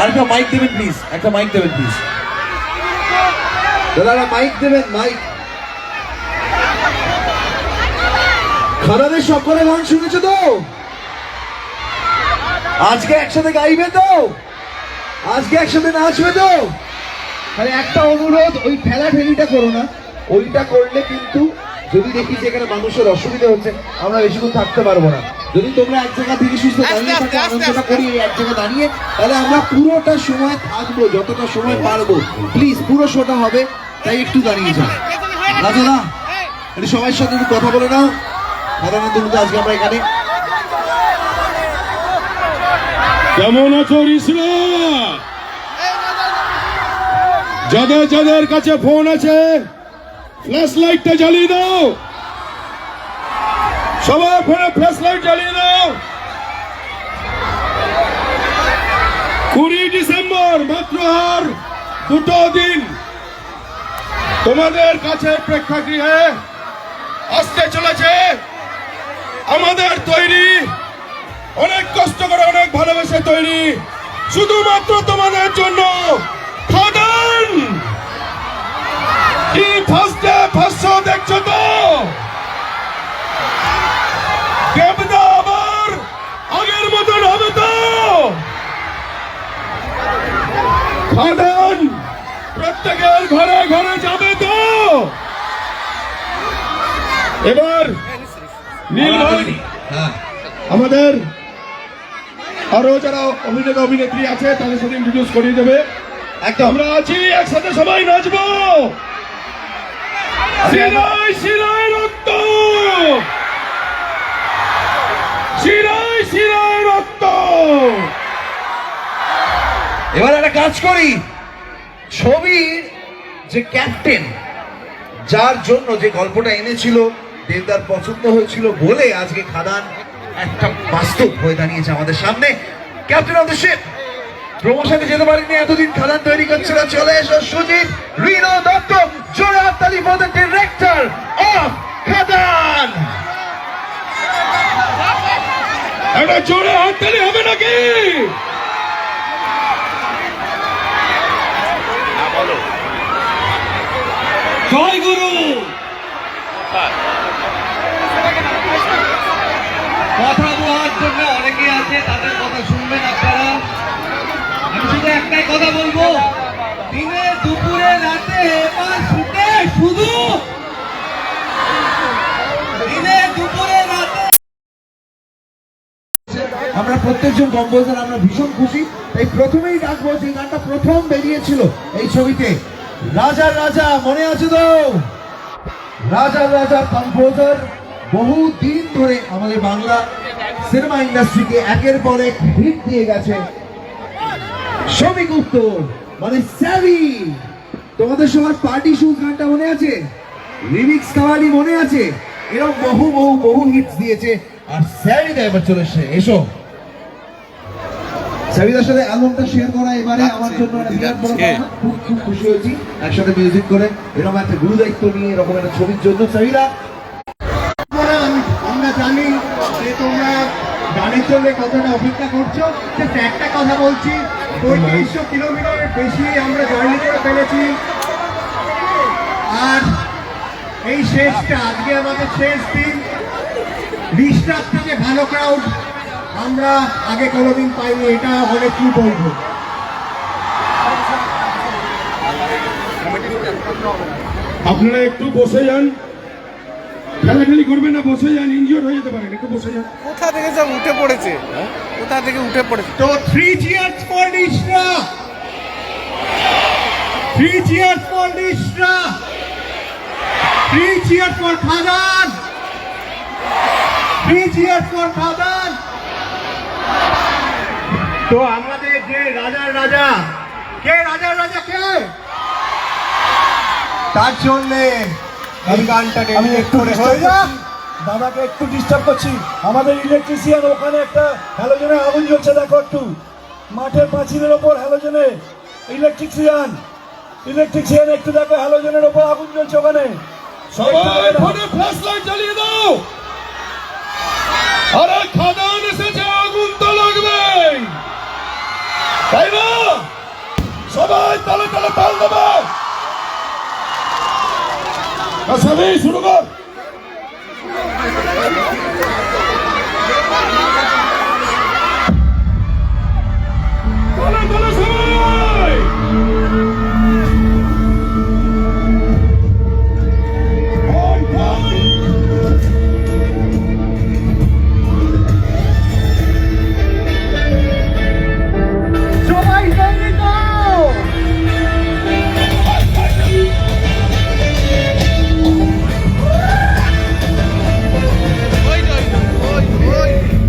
আর একটা মাইক দেবেন প্লিজ, একটা মাইক দেবেন প্লিজ দাদারা, মাইক দেবেন, মাইক। খাদানের সকলে গান শুনেছো তো? আজকে একসাথে গাইবে তো? আজকে একসাথে নাচবে তো? তাহলে একটা অনুরোধ, ওই ঠেলা ঠেলিটা করো না। ওইটা করলে কিন্তু যদি দেখি যে এখানে মানুষের অসুবিধা হচ্ছে, আমরা বেশিক্ষণ থাকতে পারবো না। যদি তোমরা এক জায়গা থেকে সুস্থ দাঁড়িয়ে থাকো, আনন্দটা করি এক জায়গায় দাঁড়িয়ে, তাহলে আমরা পুরোটা সময় থাকবো, যতটা সময় পারবো। প্লিজ, পুরো শোটা হবে, তাই একটু দাঁড়িয়ে যাও। রাজা একটু সবার সাথে একটু কথা বলে নাও। সাধারণত আজকে আমরা এখানে কেমন আছো রিসনা? যাদের যাদের কাছে ফোন আছে ফ্ল্যাশ লাইটটা জ্বালিয়ে দাও। সবাই ফোনে ফ্ল্যাশ লাইট জ্বালিয়ে দাও। 20 ডিসেম্বর, মাত্র আর 2 দিন তোমাদের কাছে প্রেক্ষাগৃহে আসতে চলেছে আমাদের তৈরি, অনেক কষ্ট করে, অনেক ভালোবেসে তৈরি, শুধুমাত্র তোমাদের জন্য খাদান। কি ফার্স্ট ডে ফার্স্ট শো দেখছো তো? দেবদা আবার আগের মতন হবে তো? খাদান প্রত্যেকের ঘরে ঘরে যাবে তো? এবার নীল ভাই, আমাদের আরো যারা অভিনেতা অভিনেত্রী আছে তাদের সাথে ইন্ট্রোডিউস করিয়ে দেবে। আমরা আছি, একসাথে সবাই নাচবো। শিরায় শিরায় রক্ত, শিরায় শিরায় রক্ত। এবার একটা কাজ করি, ছবির যে ক্যাপ্টেন, যার জন্য যে গল্পটা এনেছিল, দেবদার পছন্দ হয়েছিল বলে আজকে খাদান একটা বাস্তব হয়ে দাঁড়িয়েছে আমাদের সামনে। ক্যাপ্টেন অফ দ্য শিপ, প্রমোশনে যেতে পারেনি এতদিন, খাদান তৈরি করছিল। চলে এসো সুজিত রিনো দত্ত, জোরে হাততালি ফর দ্য ডিরেক্টর অফ খাদান। একটা জোরে হাততালি হবে নাকি? জয় গুরু। কথা বলার জন্য অনেকে আছে, তাদের কথা শুনবেন আপনারা। আমি শুধু একটাই কথা বলবো, দিনে দুপুরে রাতে এবার শুটে শুধু দিনে দুপুরে রাতে। আমরা প্রত্যেকজন কম্পোজার আমরা ভীষণ খুশি, তাই প্রথমেই ডাকবো, যে গানটা প্রথম বেরিয়েছিল এই ছবিতে, রাজার রাজা, মনে আছে তো? রাজার রাজা কম্পোজার বহু দিন ধরে আমাদের বাংলা সিনেমা ইন্ডাস্ট্রিকে একের পর এক হিট দিয়ে গেছে। শমিক উত্তর মানে স্যাভি, তোমাদের সবার পার্টি শুজ গানটা মনে আছে? রিমিক্স কাওয়ালি মনে আছে? এরকম বহু বহু বহু হিটস দিয়েছে। আর স্যাভিদা এবার চলে এসে, এসো। স্যাভিদার সাথে অ্যালবামটা শেয়ার করা এবারে আমার জন্য একটা বিরাট বড় পাওনা। খুব খুব খুশি হয়েছি একসাথে মিউজিক করে, এরকম একটা গুরু দায়িত্ব নিয়ে এরকম একটা ছবির জন্য। স্যাভিদা, আমরা জানি যে তোমরা গানের জন্য কতটা অপেক্ষা করছো। একটা কথা বলছি, 3500 কিলোমিটারের বেশি আমরা জার্নি করে ফেলেছি। আর এই শেষটা, আজকে আমাদের শেষ দিন, রিস্টার থেকে ভালো ক্রাউড আমরা আগে কোনোদিন পাইনি, এটা অনেক কি বলবো। আপনারা একটু বসে যান, ঠেলাঠেলি করবেন না, বসে যান, ইনজিওর হয়ে যেতে পারেন, একটু বসে যান। কোথা থেকে সব উঠে পড়েছে, কোথা থেকে উঠে পড়েছে। তো 3 cheers for Nishra, 3 cheers for Nishra, 3 cheers for Khadan, 3 cheers for Khadan। তো আমাদের যে রাজার রাজা, কে রাজার রাজা কে, তার জন্যে এই গানটা ডেডিকেট করে হয়ে যা। দাদাকে একটু ডিস্টার্ব করছি, আমাদের ইলেকট্রিশিয়ান ওখানে একটা হ্যালোজেনে আগুন জ্বলছে, দেখো একটু মাঠের পাঁচিলের ওপর হ্যালোজেনে। ইলেকট্রিশিয়ান একটু দেখো, হ্যালোজেনের ওপর আগুন জ্বলছে ওখানে। সবাই ফোনে ফ্ল্যাশ লাইট জ্বালিয়ে দাও। আরে খাদান এসেছে, আগুন তো লাগবে। তাই না? সবাই তালে তালে তাল দেবে। সবাই শুরু কর। তালে তালে সবাই। On point. সবাই তৈরি তো?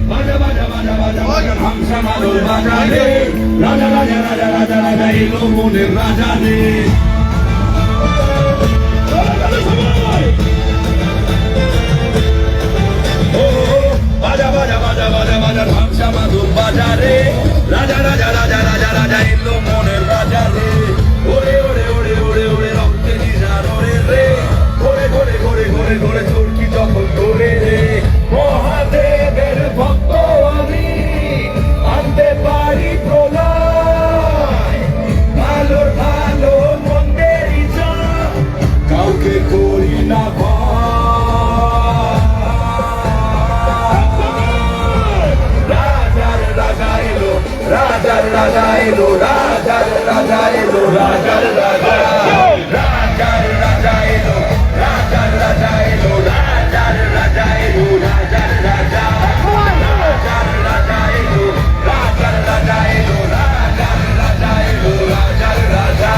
বাজা বাজা বাজা বাজা বাজা হামসা মাদল বাজা রে, রাজা রাজা রাজা রাজা রাজা এলো মনের রাজা রে। তালে তালে সবাই। ও বাজা বাজা বাজা বাজা বাজা হামসা মাদল বাজা রে, রাজা রাজা রাজা রাজা রাজা এলো মনের রাজা রে। ওরে ওরে ওরে ওরে ওরে রক্তে নিজার ওরে রে, ঘরে ঘরে ঘরে ঘরে ঘরে চরকি যখন ধরে রে। মহাদেবের ভক্ত আমি, আনতে পারি প্রলয়, ভালোর ভালো মন্দেরই জয়, কাউকে করি না ভয়। রাজার রাজা এলো, রাজার রাজা এলো, রাজার রাজা এলো, রাজার রাজা, রাজার রাজা এলো, রাজার রাজা এলো, রাজার রাজা এলো, রাজার রাজা, রাজার রাজা এলো, রাজার রাজা এলো, রাজার রাজা এলো, রাজার রাজা।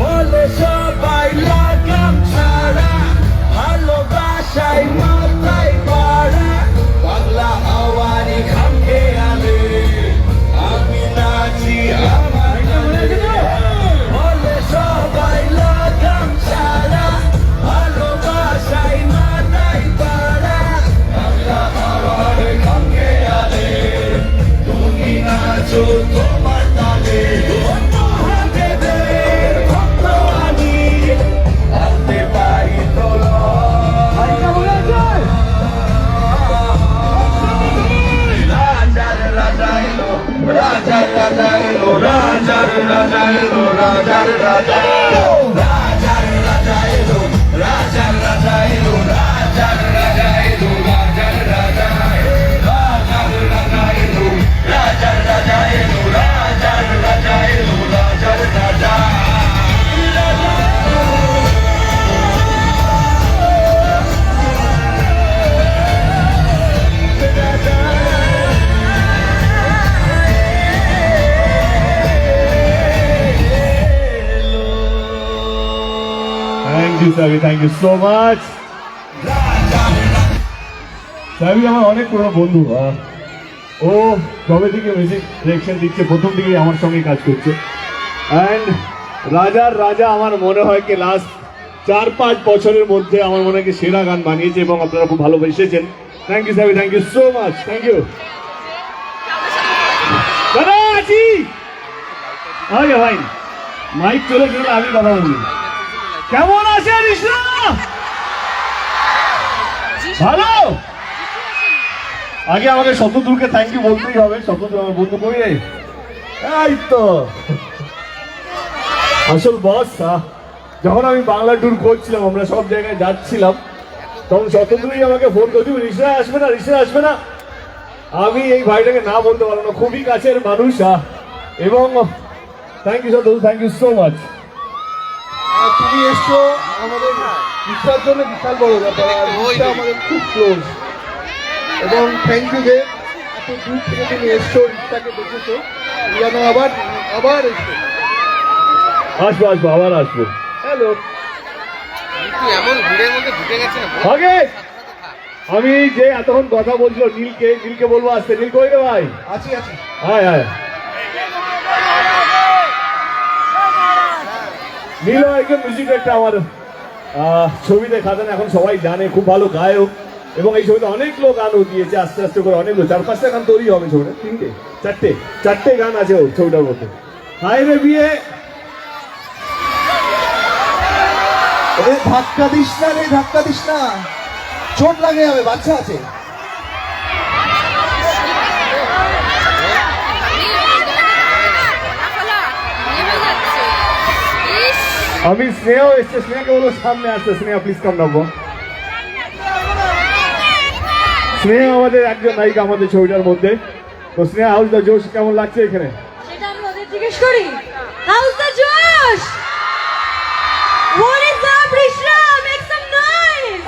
বলে সবাই লাগাম ছাড়া, ভালোবাসায় মাথায় পাড়া, পাগলা আওয়ারি খাম খেয়ালে আমি নাচি আমার গানে। বলে সবাই লাগাম ছাড়া, ভালোবাসায় মাথায় পাড়া, পাগলা আওয়ারি খাম খেয়ালে তুমি নাচো তোমার তালে। মহাদেবের ভক্ত আমি, আনতে পারি প্রলয়। রাজার রাজা এলো, রাজার রাজা এলো, রাজার রাজা এলো, রাজার রাজা, রাজার রাজা এলো, রাজার রাজা এলো, রাজার রাজা এলো, রাজার রাজা, রাজার রাজা এলো, রাজার রাজা এলো, রাজার রাজা এলো, রাজার রাজা। থ্যাংক ইউ সাবি, থ্যাংক ইউ সো মাচ। সাবি আমার অনেক পুরনো বন্ধু। ও তবে থেকে মিউজিক ডিরেকশন দিচ্ছে, প্রথম থেকেই আমার সঙ্গে কাজ করছে। অ্যান্ড রাজার রাজা আমার মনে হয় কি লাস্ট 4-5 বছরের মধ্যে আমার মনে হয় কি সেরা গান বানিয়েছে এবং আপনারা খুব ভালোবেসেছেন। থ্যাংক ইউ সাবি, thank you so much, thank you. দাদা আছি আগে ভাই, মাইক চলে গেলে আমি কথা বলি। কেমন আছে রিশা? ভালো। আগে আমাকে শতদূরকে থ্যাংক ইউ বলতেই হবে। শতদূর আমার বন্ধু কই রে? এই তো আসল বস। যখন আমি বাংলা ট্যুর করছিলাম, আমরা সব জায়গায় যাচ্ছিলাম, তখন শতদূরই আমাকে ফোন করছি, রিশা আসবে না, রিশা আসবে না। আমি এই ভাইটাকে না বলতে পারবো না, খুবই কাছের মানুষ। এবং thank you Shatadru, thank you so much. তুমি এসছো আমাদের রিক্সার জন্য বিশাল বড় ব্যাপার, আর রিক্সা আমাদের খুব ক্লোজ। এবং থ্যাংক ইউ যে এত দূর থেকে তুমি এসছো, রিক্সাকে দেখেছো, যেন আবার আবার এসছো। আসবো আসবো, আবার আসবো। হ্যালো এমন ভিড়ের মধ্যে ঢুকে গেছে না। আগে আমি যে এতক্ষণ কথা বলছিল নীলকে বলবো আসতে। নীল কই রে ভাই? আছি আছি। হায় হায়। নীল একজন মিউজিক একটা আমার ছবিতে খাতেন, এখন সবাই জানে, খুব ভালো গায়ক। এবং এই ছবিতে অনেক লোক গানও দিয়েছে, আস্তে আস্তে করে অনেক লোক, 4-5টা গান তৈরি হবে ছবিটা, চারটে গান আছে ওর ছবিটার মধ্যে। হাই রে বিয়ে, এ ধাক্কা দিস না রে, ধাক্কা দিস না, চোট লাগে যাবে, বাচ্চা আছে। আমি স্নেহ এসছে, স্নেহকে বলবো সামনে আসতে। স্নেহা প্লিজ কাম নাও। স্নেহা আমাদের একজন নায়িকা আমাদের ছবিটার মধ্যে। তো স্নেহা, হাউস দ্য জোশ কেমন লাগছে এখানে? সেটা আমি ওদের জিজ্ঞেস করি। How's the Josh? What is up, Rishra? Make some noise!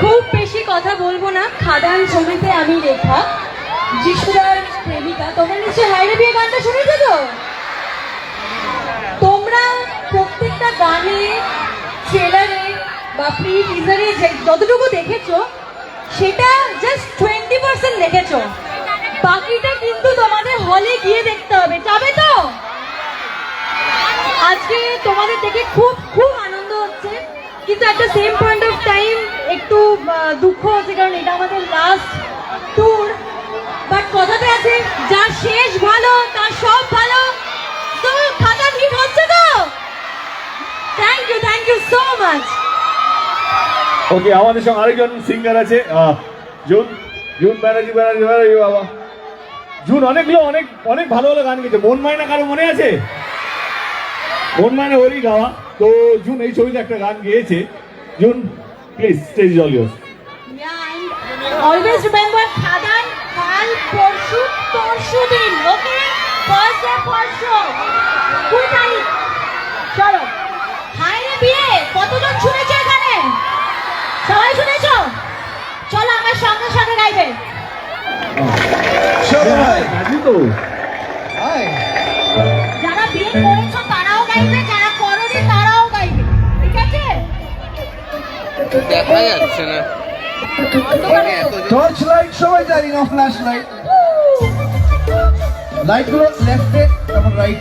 খুব বেশি কথা বলবো না। খাদান ছবিতে আমি রেখা, যিশুদার প্রেমিকা। তোমরা নিশ্চয়ই হাই রে বিয়ে গানটা শুনেছো তো? তোমরা প্রত্যেকটা গানে, ট্রেলারে বা প্রি টিজারে যতটুকু দেখেছো সেটা জাস্ট 20% দেখেছো। বাকিটা কিন্তু তোমাদের হলে গিয়ে দেখতে হবে। যাবে তো? আজকে তোমাদের দেখে খুব খুব আনন্দ হচ্ছে, কিন্তু একটা সেম পয়েন্ট অফ টাইম একটু দুঃখ হচ্ছে, কারণ এটা আমাদের লাস্ট ট্যুর। বাট কথাতে আছে, যা শেষ ভালো তার সব ভালো। তো খাতা হিট হচ্ছে তো? Thank you so much. Okay, আমাদের সঙ্গে আরেকজন সিঙ্গার আছে, জুন ব্যানার্জি। বাবা জুন অনেক ভালো ভালো গান গেছে। মন মায়না কারো মনে আছে? মন মায়না ওরই গাওয়া। তো জুন এই ছবিতে একটা গান গেয়েছে। June please, stage all yours. Always remember, Khadaan কাল পরশু দিন, ওকে? ফার্স্ট পরশু কুই তারিখ? চলো। হাই রে বিয়ে কতজন শুনেছো এখানে? সবাই শুনেছো? চলো আমার সঙ্গে সঙ্গে গাইবে। চলো ভাই, রাজি তো? আয়। যারা বিয়ে করেছো তারাও গাইবে, যারা করোনি তারাও গাইবে, ঠিক আছে? দেখা যাচ্ছে না। টর্চ লাইট সবাই জানি না, ফ্ল্যাশ লাইট, লাইটগুলো লেফটে, তারপর রাইট।